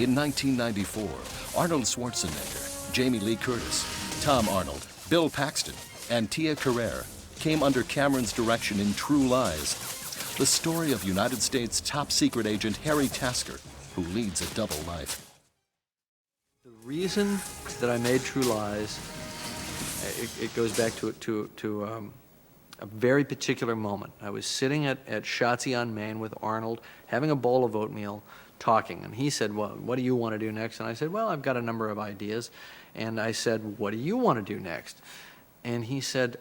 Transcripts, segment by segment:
In 1994, Arnold Schwarzenegger, Jamie Lee Curtis, Tom Arnold, Bill Paxton, and Tia Carrere came under Cameron's direction in True Lies, the story of United States top-secret agent Harry Tasker, who leads a double life. The reason that I made True Lies, it goes back to a very particular moment. I was sitting at Shotzi on Main with Arnold, having a bowl of oatmeal, talking, and he said, well, what do you want to do next? And I said, well, I've got a number of ideas. And I said, what do you want to do next? And he said,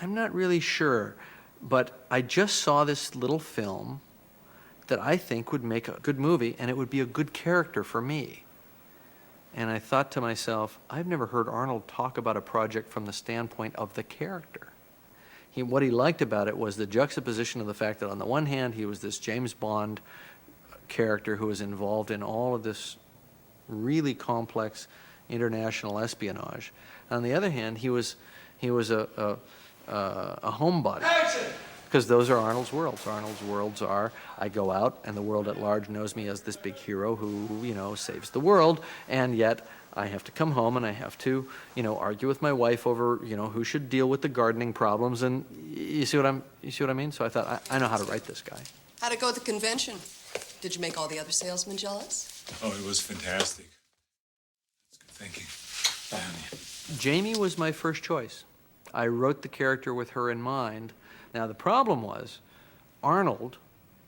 I'm not really sure, but I just saw this little film that I think would make a good movie, and it would be a good character for me. And I thought to myself, I've never heard Arnold talk about a project from the standpoint of the character. What he liked about it was the juxtaposition of the fact that on the one hand, he was this James Bond character who was involved in all of this really complex international espionage. On the other hand, he was a homebody, because those are Arnold's worlds. Arnold's worlds are, I go out and the world at large knows me as this big hero who, you know, saves the world, and yet I have to come home and I have to, you know, argue with my wife over, you know, who should deal with the gardening problems, and you see what I mean? So I thought, I know how to write this guy. How'd it go at the convention? Did you make all the other salesmen jealous? Oh, it was fantastic. That's good thinking. Bye, honey. Jamie was my first choice. I wrote the character with her in mind. Now, the problem was Arnold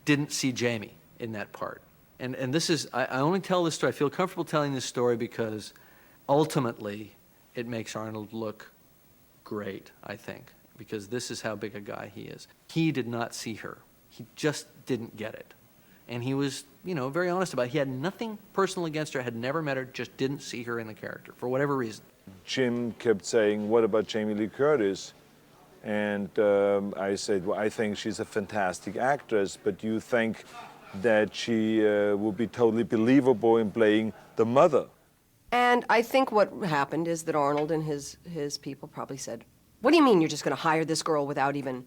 didn't see Jamie in that part. And this is, I only tell this story, I feel comfortable telling this story because ultimately it makes Arnold look great, I think, because this is how big a guy he is. He did not see her. He just didn't get it. And he was, you know, very honest about it. He had nothing personal against her, had never met her, just didn't see her in the character for whatever reason. Jim kept saying, what about Jamie Lee Curtis? And I said, well, I think she's a fantastic actress, but do you think that she would be totally believable in playing the mother? And I think what happened is that Arnold and his people probably said, what do you mean you're just going to hire this girl without even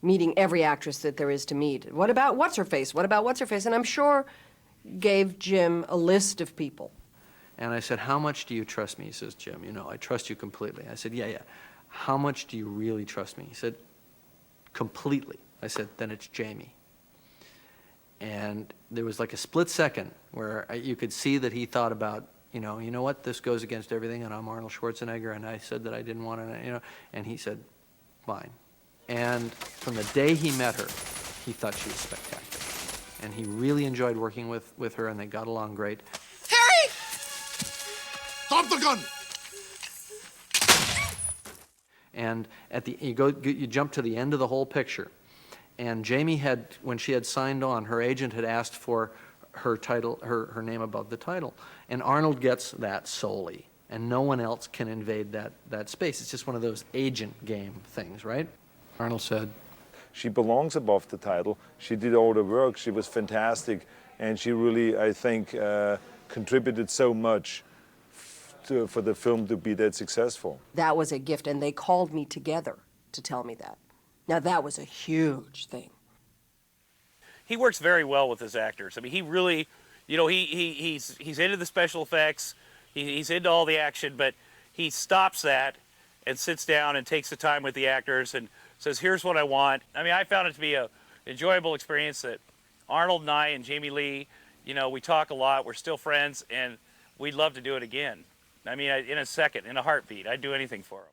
meeting every actress that there is to meet? What about what's-her-face? What about what's-her-face? And I'm sure gave Jim a list of people. And I said, how much do you trust me? He says, Jim, you know, I trust you completely. I said, yeah. How much do you really trust me? He said, completely. I said, then it's Jamie. And there was like a split second where you could see that he thought about, you know what, this goes against everything, and I'm Arnold Schwarzenegger, and I said that I didn't want to, you know, and he said, fine. And from the day he met her, he thought she was spectacular. And he really enjoyed working with her, and they got along great. Harry! Drop the gun! And at the you jump to the end of the whole picture, and Jamie had, when she had signed on, her agent had asked for her title, her name above the title, and Arnold gets that solely, and no one else can invade that space. It's just one of those agent game things, right? Arnold said, she belongs above the title. She did all the work. She was fantastic, and she really, I think, contributed so much for the film to be that successful. That was a gift, and they called me together to tell me that. Now, that was a huge thing. He works very well with his actors. I mean, he really, you know, he's into the special effects, he's into all the action, but he stops that and sits down and takes the time with the actors and says, here's what I want. I mean, I found it to be an enjoyable experience that Arnold and I and Jamie Lee, you know, we talk a lot, we're still friends, and we'd love to do it again. I mean, in a second, in a heartbeat, I'd do anything for him.